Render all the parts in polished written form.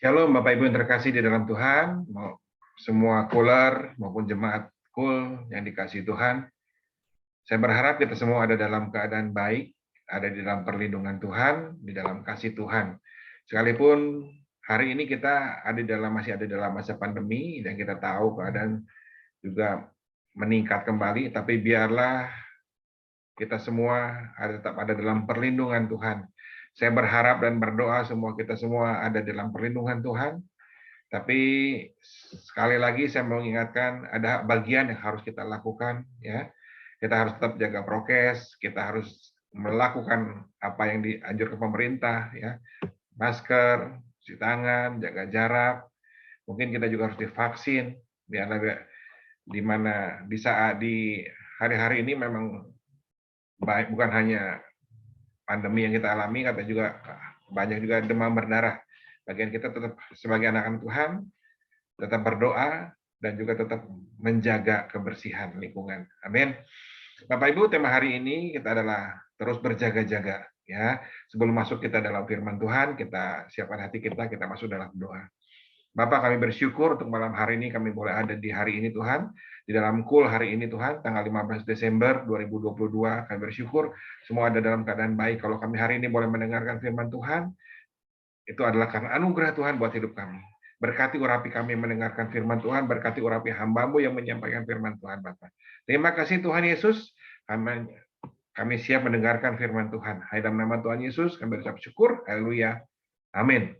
Shalom Bapak Ibu yang terkasih di dalam Tuhan, semua caller maupun jemaat kul yang dikasihi Tuhan. Saya berharap kita semua ada dalam keadaan baik, ada di dalam perlindungan Tuhan, di dalam kasih Tuhan. Sekalipun hari ini kita masih ada dalam masa pandemi dan kita tahu keadaan juga meningkat kembali, tapi biarlah kita semua tetap ada dalam perlindungan Tuhan. Saya berharap dan berdoa kita semua ada dalam perlindungan Tuhan. Tapi sekali lagi saya mau mengingatkan ada bagian yang harus kita lakukan, ya. Kita harus tetap jaga prokes, kita harus melakukan apa yang dianjurkan pemerintah, ya. Masker, cuci tangan, jaga jarak. Mungkin kita juga harus divaksin, biar di mana di hari-hari ini memang baik, bukan hanya pandemi yang kita alami, kata juga banyak juga demam berdarah. Bagian kita tetap sebagai anak-anak Tuhan, tetap berdoa, dan juga tetap menjaga kebersihan lingkungan. Amin. Bapak Ibu, tema hari ini kita adalah terus berjaga-jaga. Ya, sebelum masuk kita dalam firman Tuhan, kita siapkan hati kita masuk dalam doa. Bapak, kami bersyukur untuk malam hari ini kami boleh ada di hari ini Tuhan, di dalam kul hari ini Tuhan, tanggal 15 Desember 2022, kami bersyukur semua ada dalam keadaan baik. Kalau kami hari ini boleh mendengarkan firman Tuhan, itu adalah karena anugerah Tuhan buat hidup kami. Berkati urapi kami mendengarkan firman Tuhan, berkati urapi hamba-Mu yang menyampaikan firman Tuhan, Bapak. Terima kasih Tuhan Yesus, kami siap mendengarkan firman Tuhan. Hai dalam nama Tuhan Yesus, kami berucap syukur, haleluya, amin.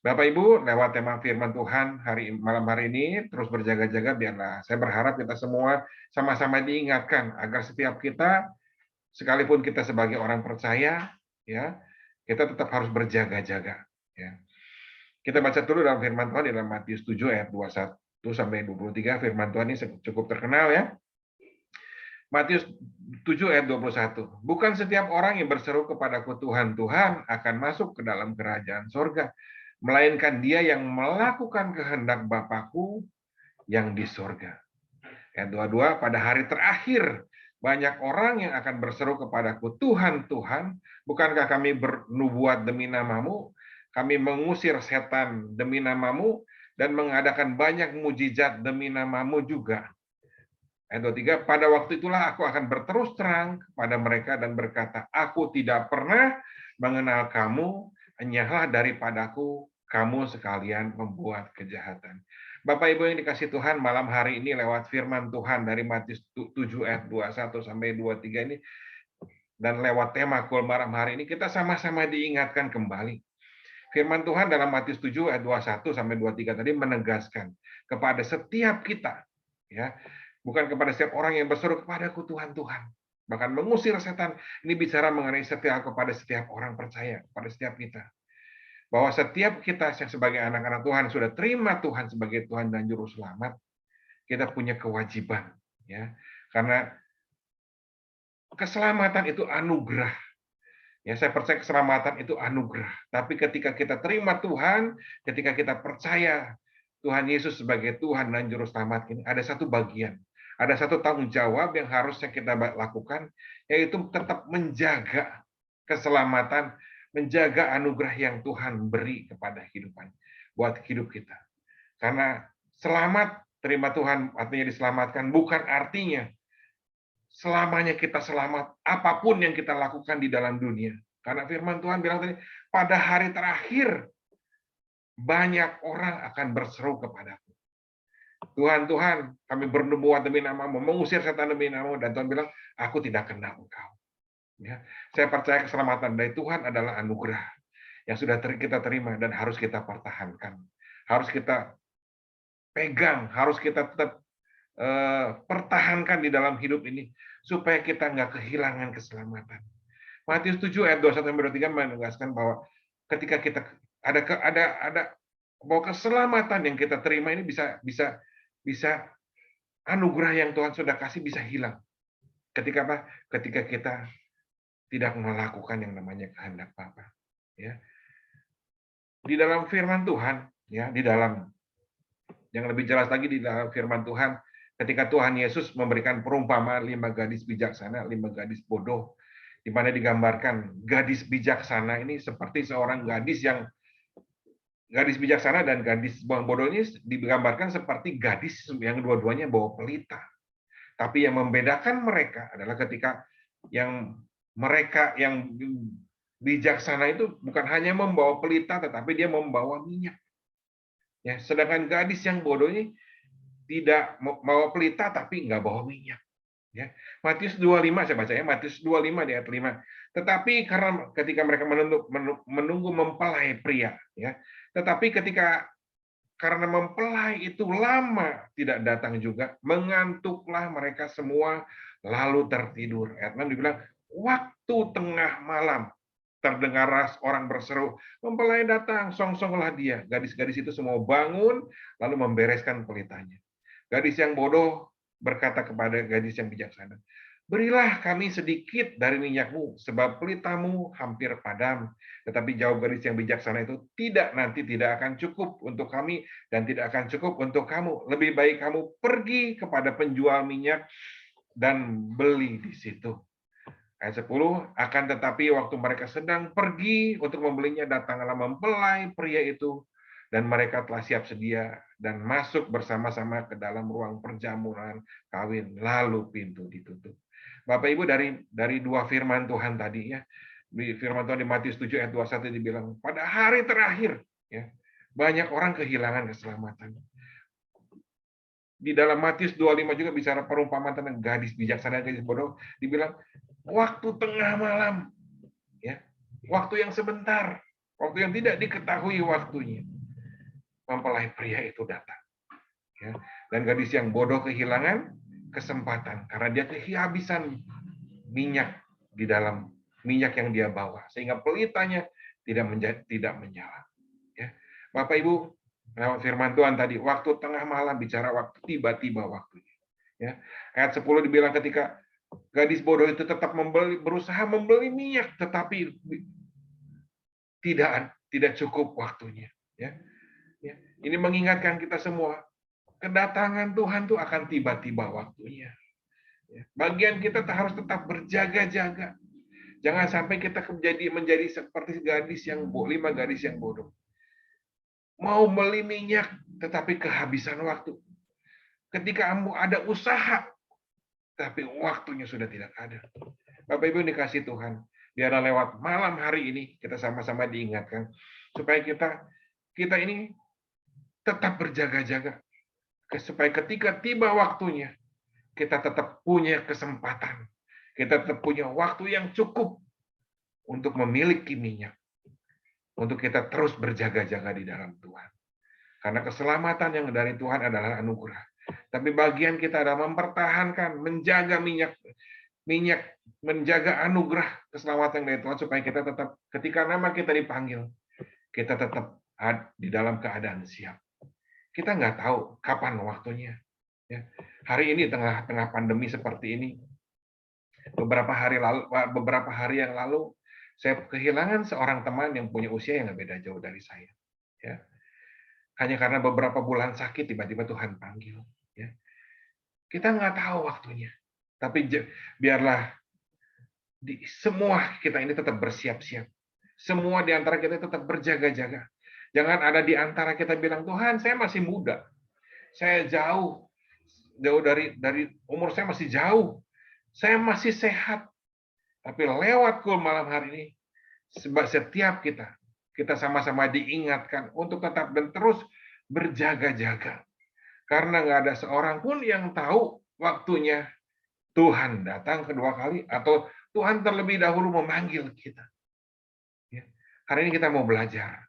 Bapak Ibu, lewat tema firman Tuhan malam hari ini, terus berjaga-jaga, biarlah saya berharap kita semua sama-sama diingatkan, agar setiap kita, sekalipun kita sebagai orang percaya, ya, kita tetap harus berjaga-jaga. Ya. Kita baca dulu dalam firman Tuhan di dalam Matius 7 ayat 21 sampai 23. Firman Tuhan ini cukup terkenal, ya. Matius 7 ayat 21. Bukan setiap orang yang berseru kepadaku Tuhan, Tuhan akan masuk ke dalam kerajaan sorga, melainkan dia yang melakukan kehendak Bapakku yang di sorga. Ayat 22, pada hari terakhir banyak orang yang akan berseru kepadaku, Tuhan, Tuhan, bukankah kami bernubuat demi namamu, kami mengusir setan demi namamu, dan mengadakan banyak mujizat demi namamu juga. Ayat 23, pada waktu itulah aku akan berterus terang kepada mereka dan berkata, aku tidak pernah mengenal kamu, hanyalah daripadaku kamu sekalian membuat kejahatan. Bapak Ibu yang dikasih Tuhan, malam hari ini lewat firman Tuhan dari Matius 7 ayat 21 sampai 23 ini, dan lewat tema kul malam hari ini, kita sama-sama diingatkan kembali. Firman Tuhan dalam Matius 7 ayat 21 sampai 23 tadi menegaskan kepada setiap kita, ya, bukan kepada setiap orang yang berseru kepadaku Tuhan, Tuhan. Bahkan mengusir setan, ini bicara mengenai kepada setiap orang percaya, kepada setiap kita. Bahwa setiap kita yang sebagai anak-anak Tuhan sudah terima Tuhan sebagai Tuhan dan Juru Selamat, kita punya kewajiban, ya, karena keselamatan itu anugerah. Ya, saya percaya keselamatan itu anugerah. Tapi ketika kita terima Tuhan, ketika kita percaya Tuhan Yesus sebagai Tuhan dan Juru Selamat, ini ada satu bagian, ada satu tanggung jawab yang harusnya kita lakukan, yaitu tetap menjaga keselamatan, menjaga anugerah yang Tuhan beri kepada kehidupan, buat hidup kita. Karena selamat, terima Tuhan, artinya diselamatkan, bukan artinya selamanya kita selamat, apapun yang kita lakukan di dalam dunia. Karena firman Tuhan bilang tadi, pada hari terakhir, banyak orang akan berseru kepadaku. Tuhan, Tuhan, kami bernubuat demi namamu, mengusir setan demi namamu, dan Tuhan bilang, aku tidak kenal engkau. Ya, saya percaya keselamatan dari Tuhan adalah anugerah yang sudah kita terima dan harus kita pertahankan, harus kita pegang, harus kita tetap pertahankan di dalam hidup ini supaya kita nggak kehilangan keselamatan. Matius 7 ayat 21 sampai 23 menegaskan bahwa ketika kita ada bahwa keselamatan yang kita terima ini bisa anugerah yang Tuhan sudah kasih bisa hilang. Ketika apa? Ketika kita tidak melakukan yang namanya kehendak Bapa, ya. Di dalam firman Tuhan, ya, di dalam yang lebih jelas lagi di dalam firman Tuhan, ketika Tuhan Yesus memberikan perumpamaan 5 gadis bijaksana, 5 gadis bodoh, di mana digambarkan gadis bijaksana ini seperti seorang gadis gadis bijaksana dan gadis bodoh ini digambarkan seperti gadis yang dua-duanya bawa pelita. Tapi yang membedakan mereka adalah ketika yang mereka yang bijaksana itu bukan hanya membawa pelita, tetapi dia membawa minyak. Ya, sedangkan gadis yang bodoh ini tidak bawa pelita tapi nggak bawa minyak. Ya. Matius 25 saya baca ya, Matius 25 di ayat 5. Tetapi karena ketika mereka menunggu mempelai pria, ya. Tetapi karena mempelai itu lama tidak datang juga, mengantuklah mereka semua lalu tertidur. Ayat 6 dibilang, waktu tengah malam terdengar orang berseru, mempelai datang, songsonglah dia. Gadis-gadis itu semua bangun lalu membereskan pelitanya. Gadis yang bodoh berkata kepada gadis yang bijaksana, berilah kami sedikit dari minyakmu, sebab pelitamu hampir padam. Tetapi jawab gadis yang bijaksana itu, tidak, nanti tidak akan cukup untuk kami dan tidak akan cukup untuk kamu. Lebih baik kamu pergi kepada penjual minyak dan beli di situ. Ayat 10, akan tetapi waktu mereka sedang pergi untuk membelinya, datanglah mempelai pria itu, dan mereka telah siap sedia dan masuk bersama-sama ke dalam ruang perjamuan kawin, lalu pintu ditutup. Bapak Ibu, dari dua firman Tuhan tadi ya, firman Tuhan di Matius 7 ayat 21 dibilang, pada hari terakhir ya, banyak orang kehilangan keselamatan. Di dalam Matius 25 juga bicara perumpamaan tentang gadis bijaksana dan gadis bodoh, dibilang waktu tengah malam, ya, waktu yang sebentar, waktu yang tidak diketahui waktunya, mempelai pria itu datang. Ya. Dan gadis yang bodoh kehilangan kesempatan karena dia kehabisan minyak di dalam minyak yang dia bawa, sehingga pelitanya tidak menyala. Ya. Bapak Ibu, firman Tuhan tadi, waktu tengah malam bicara waktu tiba-tiba waktunya. Ya. Ayat 10 dibilang ketika gadis bodoh itu tetap berusaha membeli minyak, tetapi tidak cukup waktunya. Ya. Ya. Ini mengingatkan kita semua, kedatangan Tuhan itu akan tiba-tiba waktunya. Ya. Bagian kita harus tetap berjaga-jaga. Jangan sampai kita menjadi seperti gadis yang 5 gadis yang bodoh. Mau beli minyak, tetapi kehabisan waktu. Ketika kamu ada usaha, tapi waktunya sudah tidak ada. Bapak Ibu dikasih Tuhan, biarlah lewat malam hari ini kita sama-sama diingatkan supaya kita ini tetap berjaga-jaga, supaya ketika tiba waktunya kita tetap punya kesempatan, kita tetap punya waktu yang cukup untuk memiliki minyak, untuk kita terus berjaga-jaga di dalam Tuhan. Karena keselamatan yang dari Tuhan adalah anugerah. Tapi bagian kita adalah mempertahankan, menjaga minyak, menjaga anugerah keselamatan dari Tuhan supaya kita tetap, ketika nama kita dipanggil, kita tetap di dalam keadaan siap. Kita nggak tahu kapan waktunya. Ya. Hari ini tengah pandemi seperti ini, beberapa hari yang lalu, saya kehilangan seorang teman yang punya usia yang nggak beda jauh dari saya. Ya. Hanya karena beberapa bulan sakit, tiba-tiba Tuhan panggil. Ya. Kita nggak tahu waktunya. Tapi biarlah semua kita ini tetap bersiap-siap. Semua di antara kita tetap berjaga-jaga. Jangan ada di antara kita bilang, Tuhan, saya masih muda. Saya jauh dari umur saya masih jauh. Saya masih sehat. Tapi lewat malam hari ini, setiap kita sama-sama diingatkan untuk tetap dan terus berjaga-jaga. Karena nggak ada seorang pun yang tahu waktunya Tuhan datang kedua kali atau Tuhan terlebih dahulu memanggil kita. Ya. Hari ini kita mau belajar.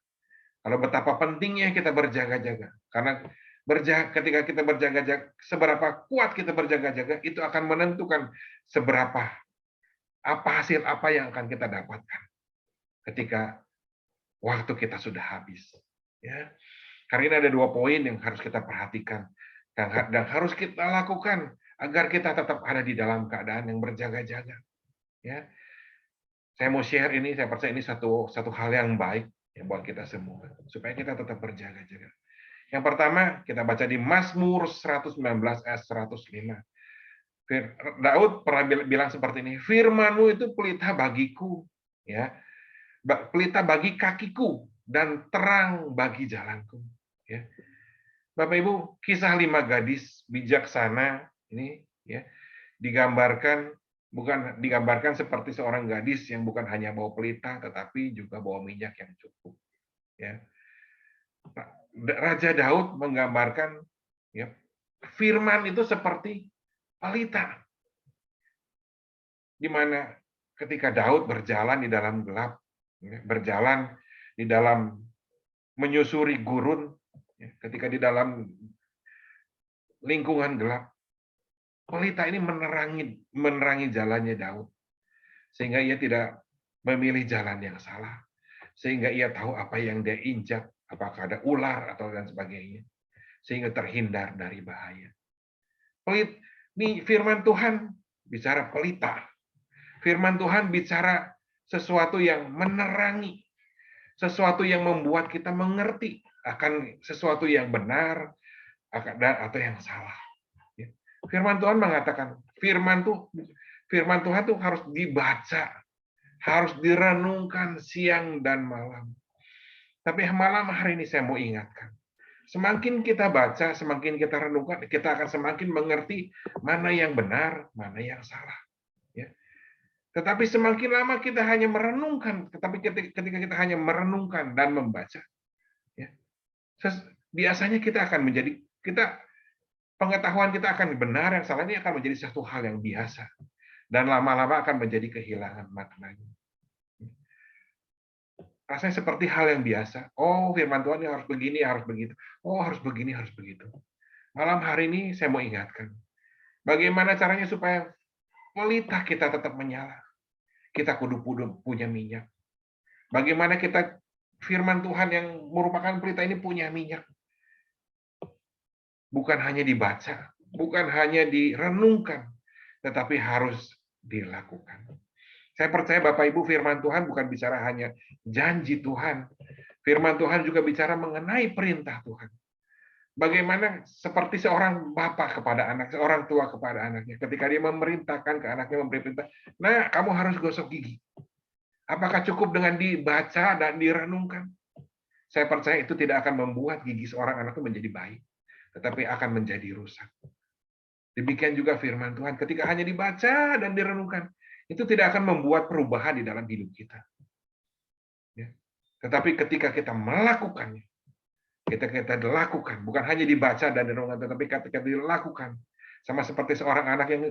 Kalau betapa pentingnya kita berjaga-jaga. Karena ketika kita berjaga-jaga, seberapa kuat kita berjaga-jaga, itu akan menentukan seberapa hasil apa yang akan kita dapatkan ketika waktu kita sudah habis. Ya. Hari ini ada 2 poin yang harus kita perhatikan dan harus kita lakukan agar kita tetap ada di dalam keadaan yang berjaga-jaga. Ya, saya mau share ini, saya percaya ini satu hal yang baik ya buat kita semua supaya kita tetap berjaga-jaga. Yang pertama kita baca di Mazmur 119 ayat 105. Daud pernah bilang seperti ini, firman-Mu itu pelita bagiku, ya, pelita bagi kakiku, dan terang bagi jalanku. Ya. Bapak Ibu, kisah 5 gadis bijaksana ini ya digambarkan seperti seorang gadis yang bukan hanya bawa pelita tetapi juga bawa minyak yang cukup. Ya. Raja Daud menggambarkan ya, firman itu seperti pelita, di mana ketika Daud berjalan di dalam gelap, ya, berjalan di dalam menyusuri gurun, ya, ketika di dalam lingkungan gelap, pelita ini menerangi jalannya Daud, sehingga ia tidak memilih jalan yang salah, sehingga ia tahu apa yang dia injak, apakah ada ular atau dan sebagainya, sehingga terhindar dari bahaya. Ini firman Tuhan bicara pelita. Firman Tuhan bicara sesuatu yang menerangi, sesuatu yang membuat kita mengerti akan sesuatu yang benar atau yang salah. Firman Tuhan mengatakan, firman Tuhan tuh harus dibaca, harus direnungkan siang dan malam. Tapi malam hari ini saya mau ingatkan, semakin kita baca, semakin kita renungkan, kita akan semakin mengerti mana yang benar, mana yang salah. Ya. Tetapi semakin lama kita hanya merenungkan, tetapi ketika kita hanya merenungkan dan membaca, ya, biasanya kita akan menjadi pengetahuan kita akan benar, yang salah ini akan menjadi satu hal yang biasa. Dan lama-lama akan menjadi kehilangan maknanya. Rasanya seperti hal yang biasa. Oh, firman Tuhan harus begini, harus begitu. Oh, harus begini, harus begitu. Malam hari ini saya mau ingatkan. Bagaimana caranya supaya pelita kita tetap menyala. Kita kudu punya minyak. Bagaimana kita firman Tuhan yang merupakan pelita ini punya minyak. Bukan hanya dibaca, bukan hanya direnungkan, tetapi harus dilakukan. Saya percaya Bapak Ibu, firman Tuhan bukan bicara hanya janji Tuhan. Firman Tuhan juga bicara mengenai perintah Tuhan. Bagaimana seperti seorang bapak kepada anak, seorang tua kepada anaknya. Ketika dia memerintahkan ke anaknya, memberi perintah, nah kamu harus gosok gigi. Apakah cukup dengan dibaca dan direnungkan? Saya percaya itu tidak akan membuat gigi seorang anak itu menjadi baik, tetapi akan menjadi rusak. Demikian juga firman Tuhan, ketika hanya dibaca dan direnungkan, itu tidak akan membuat perubahan di dalam hidup kita. Ya. Tetapi ketika kita melakukannya, kita lakukan, bukan hanya dibaca dan direnungkan, tetapi ketika dilakukan, sama seperti seorang anak yang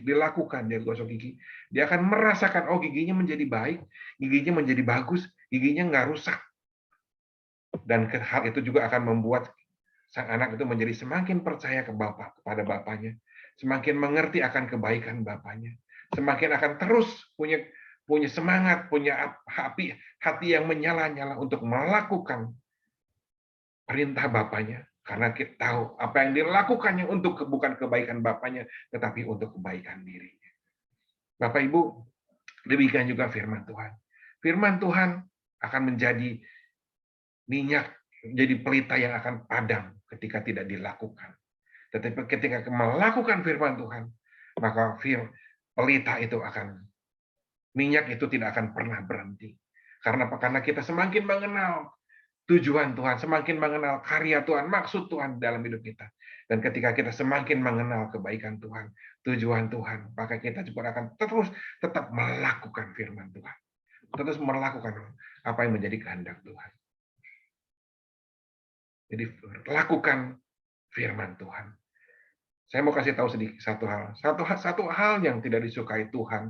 dilakukan, dia gosok gigi, dia akan merasakan, oh giginya menjadi baik, giginya menjadi bagus, giginya nggak rusak. Dan hal itu juga akan membuat sang anak itu menjadi semakin percaya kepada bapaknya, semakin mengerti akan kebaikan bapaknya, semakin akan terus punya semangat, punya hati yang menyala-nyala untuk melakukan perintah bapaknya, karena kita tahu apa yang dilakukannya untuk bukan kebaikan bapaknya, tetapi untuk kebaikan dirinya. Bapak Ibu, demikian juga firman Tuhan. Firman Tuhan akan menjadi minyak, jadi pelita yang akan padam ketika tidak dilakukan. Tetapi ketika melakukan firman Tuhan, maka pelita itu minyak itu tidak akan pernah berhenti. Karena apa? Karena kita semakin mengenal tujuan Tuhan, semakin mengenal karya Tuhan, maksud Tuhan dalam hidup kita. Dan ketika kita semakin mengenal kebaikan Tuhan, tujuan Tuhan, maka kita juga akan terus tetap melakukan firman Tuhan. Terus melakukan apa yang menjadi kehendak Tuhan. Jadi lakukan firman Tuhan. Saya mau kasih tahu sedikit satu hal yang tidak disukai Tuhan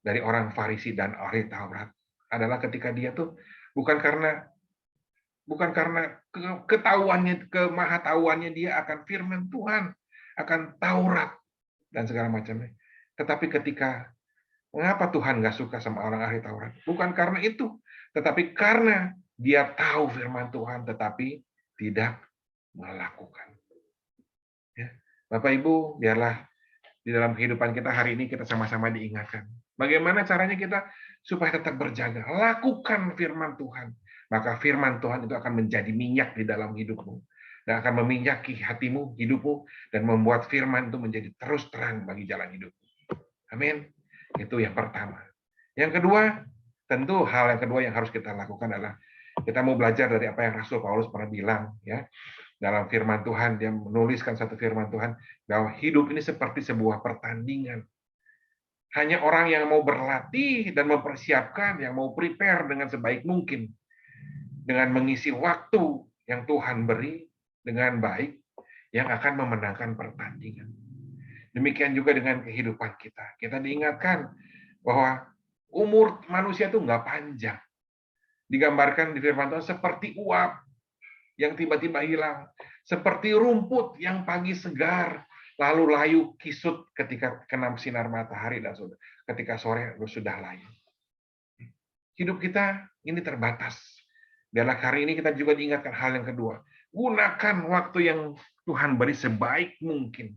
dari orang Farisi dan ahli Taurat adalah ketika dia tuh bukan karena ketahuannya, kemahatauannya dia akan firman Tuhan, akan Taurat dan segala macamnya. Tetapi ketika mengapa Tuhan nggak suka sama orang ahli Taurat? Bukan karena itu, tetapi karena dia tahu firman Tuhan, tetapi tidak melakukan. Ya. Bapak Ibu, biarlah di dalam kehidupan kita hari ini kita sama-sama diingatkan. Bagaimana caranya kita supaya tetap berjaga? Lakukan firman Tuhan. Maka firman Tuhan itu akan menjadi minyak di dalam hidupmu. Dan akan meminyaki hatimu, hidupmu, dan membuat firman itu menjadi terus terang bagi jalan hidupmu. Amin. Itu yang pertama. Yang kedua, tentu hal yang kedua yang harus kita lakukan adalah Kita mau belajar dari apa yang Rasul Paulus pernah bilang, ya, dalam firman Tuhan. Dia menuliskan satu firman Tuhan bahwa hidup ini seperti sebuah pertandingan. Hanya orang yang mau berlatih dan mempersiapkan, yang mau prepare dengan sebaik mungkin, dengan mengisi waktu yang Tuhan beri dengan baik, yang akan memenangkan pertandingan. Demikian juga dengan kehidupan kita. Kita diingatkan bahwa umur manusia itu nggak panjang. Digambarkan di firman Tuhan seperti uap yang tiba-tiba hilang, seperti rumput yang pagi segar, lalu layu kisut ketika kena sinar matahari dan ketika sore sudah layu. Hidup kita ini terbatas. Biarlah hari ini kita juga diingatkan hal yang kedua. Gunakan waktu yang Tuhan beri sebaik mungkin.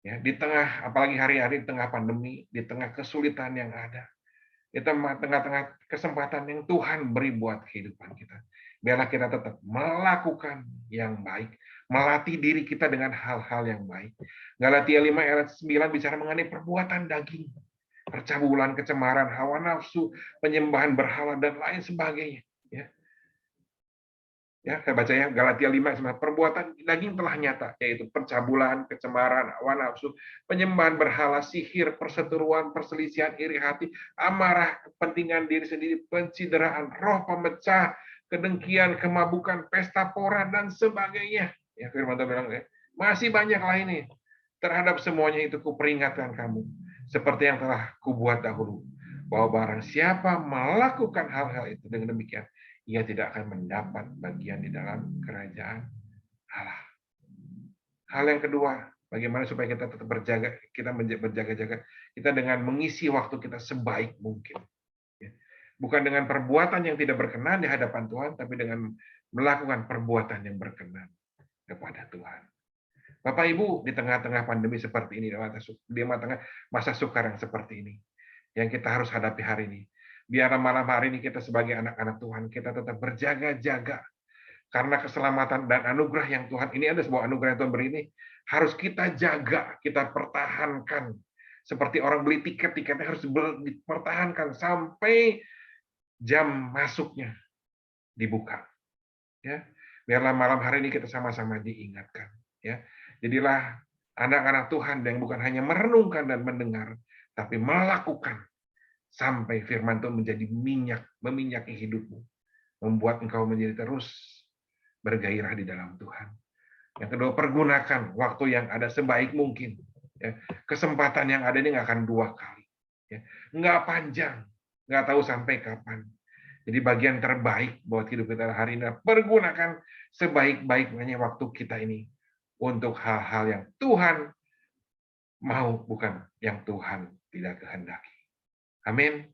Ya, di tengah, apalagi hari-hari di tengah pandemi, di tengah kesulitan yang ada, di tengah-tengah kesempatan yang Tuhan beri buat kehidupan kita. Biarlah kita tetap melakukan yang baik, melatih diri kita dengan hal-hal yang baik. Galatia 5 ayat 9 bicara mengenai perbuatan daging, percabulan, kecemaran, hawa nafsu, penyembahan berhala, dan lain sebagainya. Ya, saya baca ya, Galatia 5, perbuatan daging telah nyata, yaitu percabulan, kecemaran, hawa nafsu, penyembahan berhala, sihir, perseteruan, perselisihan, iri hati, amarah, kepentingan diri sendiri, pencideraan, roh pemecah, kedengkian, kemabukan, pesta pora, dan sebagainya. Ya, firman Tuhan bilang, masih banyak lainnya. Terhadap semuanya itu kuperingatkan kamu, seperti yang telah kubuat dahulu, bahwa barang siapa melakukan hal-hal itu dengan demikian, ia tidak akan mendapat bagian di dalam kerajaan Allah. Hal yang kedua, bagaimana supaya kita tetap berjaga, kita berjaga-jaga, kita dengan mengisi waktu kita sebaik mungkin. Bukan dengan perbuatan yang tidak berkenan di hadapan Tuhan, tapi dengan melakukan perbuatan yang berkenan kepada Tuhan. Bapak Ibu, di tengah-tengah pandemi seperti ini, di tengah masa sukar yang seperti ini, yang kita harus hadapi hari ini, biar malam hari ini kita sebagai anak-anak Tuhan, kita tetap berjaga-jaga. Karena keselamatan dan anugerah yang Tuhan, ini ada sebuah anugerah yang Tuhan beri ini, harus kita jaga, kita pertahankan. Seperti orang beli tiket, tiketnya harus dipertahankan sampai jam masuknya dibuka. Ya, biarlah malam hari ini kita sama-sama diingatkan. Ya, jadilah anak-anak Tuhan yang bukan hanya merenungkan dan mendengar, tapi melakukan. Sampai firman Tuhan menjadi minyak, meminyaki hidupmu. Membuat engkau menjadi terus bergairah di dalam Tuhan. Yang kedua, pergunakan waktu yang ada sebaik mungkin. Ya, kesempatan yang ada ini nggak akan 2 kali. Ya, nggak panjang, nggak tahu sampai kapan. Jadi bagian terbaik buat hidup kita hari ini, pergunakan sebaik-baiknya waktu kita ini untuk hal-hal yang Tuhan mau, bukan yang Tuhan tidak kehendaki. Amin.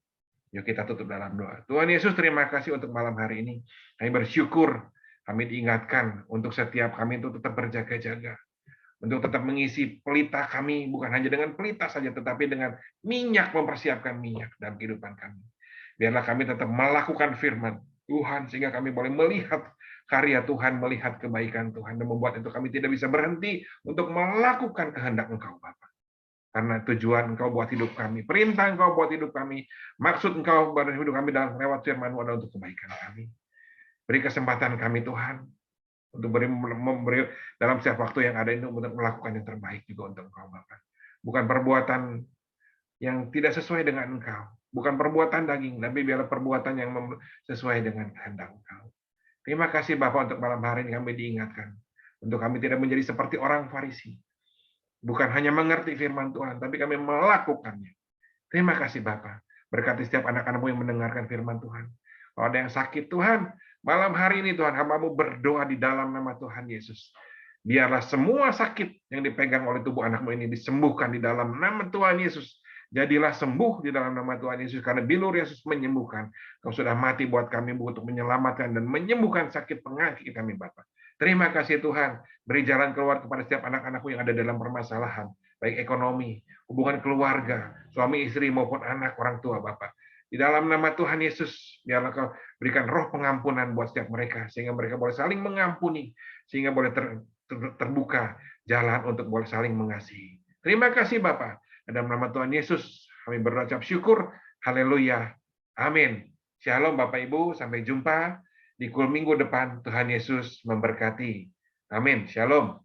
Yuk kita tutup dalam doa. Tuhan Yesus, terima kasih untuk malam hari ini. Kami bersyukur, kami diingatkan untuk setiap kami itu tetap berjaga-jaga. Untuk tetap mengisi pelita kami, bukan hanya dengan pelita saja, tetapi dengan minyak, mempersiapkan minyak dalam kehidupan kami. Biarlah kami tetap melakukan firman Tuhan, sehingga kami boleh melihat karya Tuhan, melihat kebaikan Tuhan, dan membuat itu kami tidak bisa berhenti untuk melakukan kehendak Engkau, Bapa. Karena tujuan Engkau buat hidup kami, perintah Engkau buat hidup kami, maksud Engkau buat hidup kami dalam lewat firman-Mu adalah untuk kebaikan kami. Beri kesempatan kami Tuhan untuk memberi dalam setiap waktu yang ada ini untuk melakukan yang terbaik juga untuk Engkau, Bapa. Bukan perbuatan yang tidak sesuai dengan Engkau, bukan perbuatan daging, tapi biarlah perbuatan yang sesuai dengan kehendak Engkau. Terima kasih Bapa untuk malam hari ini kami diingatkan untuk kami tidak menjadi seperti orang Farisi. Bukan hanya mengerti firman Tuhan, tapi kami melakukannya. Terima kasih Bapa. Berkati setiap anak-anak-Mu yang mendengarkan firman Tuhan. Kalau ada yang sakit Tuhan, malam hari ini Tuhan, hamba-Mu berdoa di dalam nama Tuhan Yesus. Biarlah semua sakit yang dipegang oleh tubuh anak-Mu ini disembuhkan di dalam nama Tuhan Yesus. Jadilah sembuh di dalam nama Tuhan Yesus, karena bilur Yesus menyembuhkan. Kau sudah mati buat kami untuk menyelamatkan dan menyembuhkan sakit penyakit kami Bapa. Terima kasih Tuhan, beri jalan keluar kepada setiap anak-anak-Mu yang ada dalam permasalahan, baik ekonomi, hubungan keluarga, suami istri maupun anak, orang tua Bapak. Di dalam nama Tuhan Yesus, biarlah Kau berikan roh pengampunan buat setiap mereka, sehingga mereka boleh saling mengampuni, sehingga boleh terbuka jalan untuk boleh saling mengasihi. Terima kasih Bapak. Dalam nama Tuhan Yesus, kami berucap syukur. Haleluya. Amin. Shalom Bapak Ibu, sampai jumpa. di Kul minggu depan. Tuhan Yesus memberkati. Amin. Shalom.